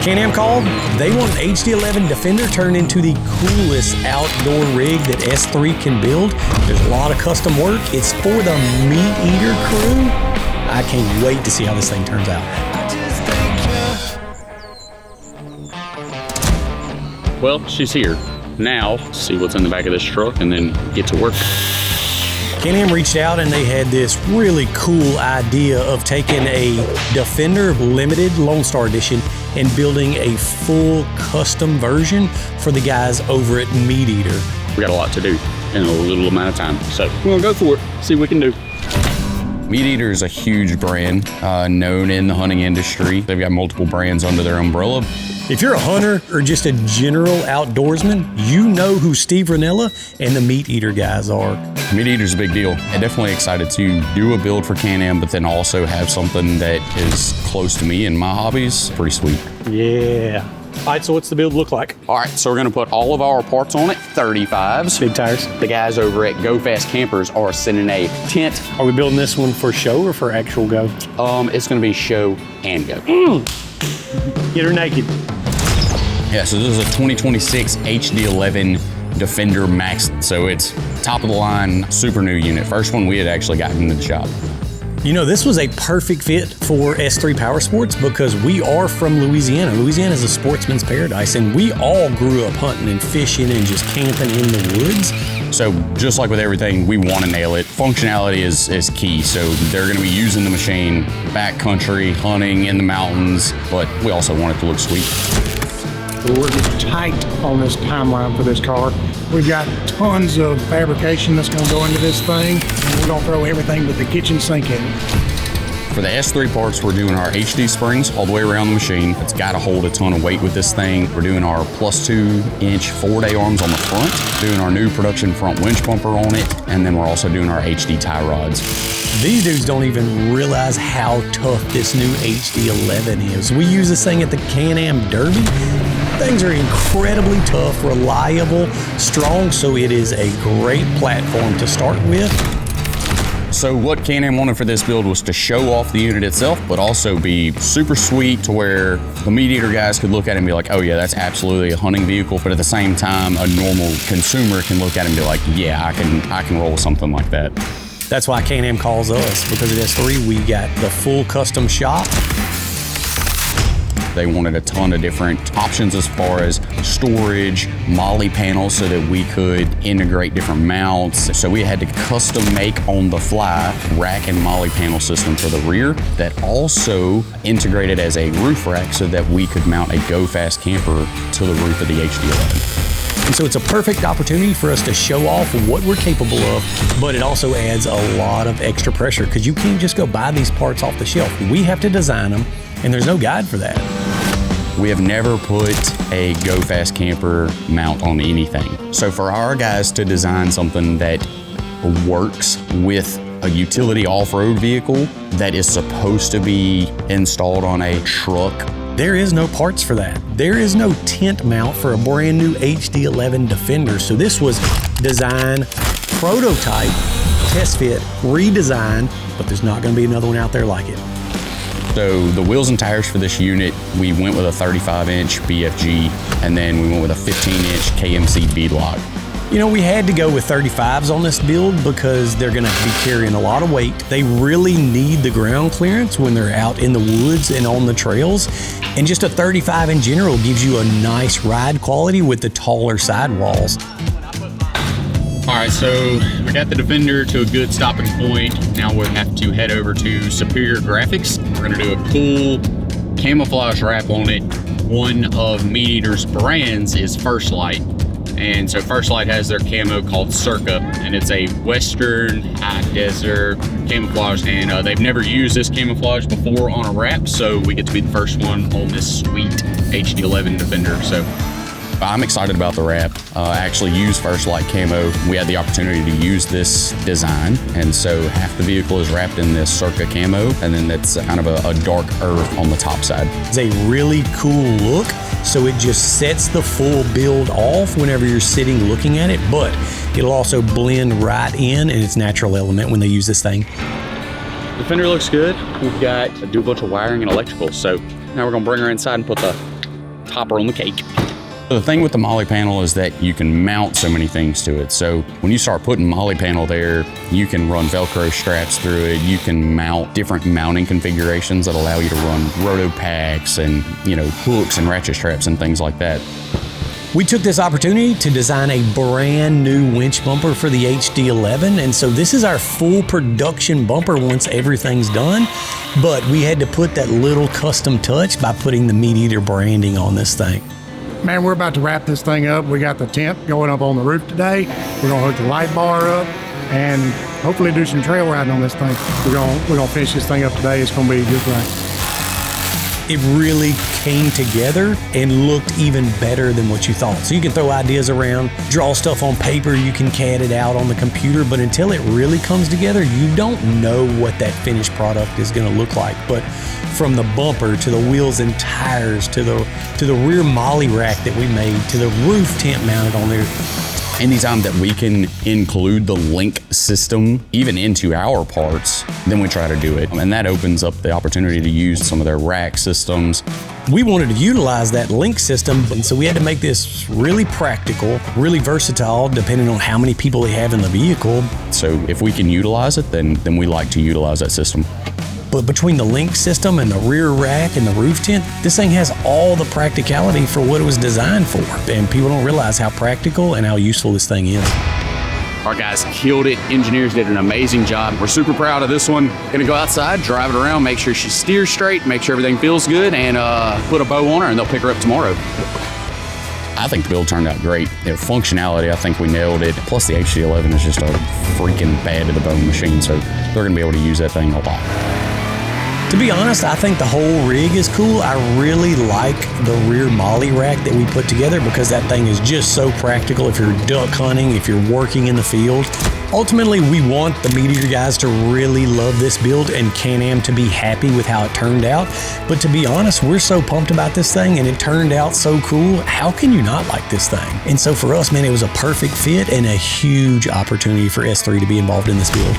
Can-Am called, they want an HD11 Defender turned into the coolest outdoor rig that S3 can build. There's a lot of custom work. It's for the MeatEater crew. I can't wait to see how this thing turns out. Well, she's here. Now, see what's in the back of this truck and then get to work. Can-Am reached out and they had this really cool idea of taking a Defender Limited Lone Star Edition and building a full custom version for the guys over at MeatEater. We got a lot to do in a little amount of time, so we're gonna go for it, see what we can do. MeatEater is a huge brand known in the hunting industry. They've got multiple brands under their umbrella. If you're a hunter or just a general outdoorsman, you know who Steve Ranella and the MeatEater guys are. MeatEater's a big deal. I'm definitely excited to do a build for Can-Am, but then also have something that is close to me and my hobbies. Pretty sweet. Yeah. All right, so what's the build look like? All right, so we're gonna put all of our parts on it, 35s. Big tires. The guys over at Go Fast Campers are sending a tent. Are we building this one for show or for actual go? It's gonna be show and go. Get her naked. Yeah, so this is a 2026 HD11 Defender Max. So it's top of the line, super new unit. First one we had actually gotten into the shop. You know, this was a perfect fit for S3 Power Sports because we are from Louisiana. Louisiana is a sportsman's paradise, and we all grew up hunting and fishing and just camping in the woods. So just like with everything, we want to nail it. Functionality is key. So they're going to be using the machine backcountry, hunting in the mountains, but we also want it to look sweet. We're working tight on this timeline for this car. We've got tons of fabrication that's going to go into this thing, and we're going to throw everything but the kitchen sink in it. For the S3 parts, we're doing our HD springs all the way around the machine. It's got to hold a ton of weight with this thing. We're doing our +2-inch 4-day arms on the front, doing our new production front winch bumper on it, and then we're also doing our HD tie rods. These dudes don't even realize how tough this new HD11 is. We use this thing at the Can-Am Derby. Things are incredibly tough, reliable, strong, so it is a great platform to start with. So what Can-Am wanted for this build was to show off the unit itself, but also be super sweet to where the MeatEater guys could look at it and be like, oh yeah, that's absolutely a hunting vehicle. But at the same time, a normal consumer can look at it and be like, yeah, I can roll something like that. That's why Can-Am calls us, because at S3, we got the full custom shop. They wanted a ton of different options as far as storage, molly panels so that we could integrate different mounts. So we had to custom make on the fly rack and molly panel system for the rear that also integrated as a roof rack so that we could mount a Go Fast camper to the roof of the HD11. And so it's a perfect opportunity for us to show off what we're capable of, but it also adds a lot of extra pressure because you can't just go buy these parts off the shelf. We have to design them, and there's no guide for that. We have never put a Go Fast camper mount on anything. So for our guys to design something that works with a utility off-road vehicle that is supposed to be installed on a truck, there is no parts for that. There is no tent mount for a brand new HD11 Defender. So this was design, prototype, test fit, redesign, but there's not gonna be another one out there like it. So the wheels and tires for this unit, we went with a 35-inch BFG, and then we went with a 15-inch KMC beadlock. You know, we had to go with 35s on this build because they're gonna be carrying a lot of weight. They really need the ground clearance when they're out in the woods and on the trails. And just a 35 in general gives you a nice ride quality with the taller sidewalls. All right, so we got the Defender to a good stopping point. Now we'll have to head over to Superior Graphics. We're gonna do a cool camouflage wrap on it. One of MeatEater's brands is First Light. And so First Light has their camo called Circa, and it's a Western high desert camouflage. And they've never used this camouflage before on a wrap, so we get to be the first one on this sweet HD11 Defender. So I'm excited about the wrap. I actually used First Light camo. We had the opportunity to use this design, and so half the vehicle is wrapped in this Circa camo, and then that's kind of a dark earth on the top side. It's a really cool look, so it just sets the full build off whenever you're sitting looking at it, but it'll also blend right in its natural element when they use this thing. the fender looks good. We've got to do a bunch of wiring and electrical, so now we're gonna bring her inside and put the topper on the cake. The thing with the molly panel is that you can mount so many things to it. So when you start putting molly panel there, you can run Velcro straps through it. You can mount different mounting configurations that allow you to run roto packs and, hooks and ratchet straps and things like that. We took this opportunity to design a brand new winch bumper for the HD11, and so this is our full production bumper once everything's done, but we had to put that little custom touch by putting the MeatEater branding on this thing. Man, we're about to wrap this thing up. We got the tent going up on the roof today. We're gonna hook the light bar up and hopefully do some trail riding on this thing. We're gonna finish this thing up today. It's gonna be a good ride. It really came together and looked even better than what you thought. So you can throw ideas around, draw stuff on paper, you can CAD it out on the computer, but until it really comes together, you don't know what that finished product is gonna look like. But from the bumper to the wheels and tires to the rear molly rack that we made to the roof tent mounted on there. Anytime that we can include the link system even into our parts, then we try to do it. And that opens up the opportunity to use some of their rack systems. We wanted to utilize that link system, and so we had to make this really practical, really versatile, depending on how many people they have in the vehicle. So if we can utilize it, then we like to utilize that system. But between the link system and the rear rack and the roof tent, this thing has all the practicality for what it was designed for. And people don't realize how practical and how useful this thing is. Our guys killed it. Engineers did an amazing job. We're super proud of this one. Gonna go outside, drive it around, make sure she steers straight, make sure everything feels good, and put a bow on her, and they'll pick her up tomorrow. I think the build turned out great. Functionality, I think we nailed it. Plus the HD11 is just a freaking bad to the bone machine, so they're gonna be able to use that thing a lot. To be honest, I think the whole rig is cool. I really like the rear molly rack that we put together because that thing is just so practical if you're duck hunting, if you're working in the field. Ultimately, we want the MeatEater guys to really love this build and Can-Am to be happy with how it turned out. But to be honest, we're so pumped about this thing and it turned out so cool. How can you not like this thing? And so for us, man, it was a perfect fit and a huge opportunity for S3 to be involved in this build.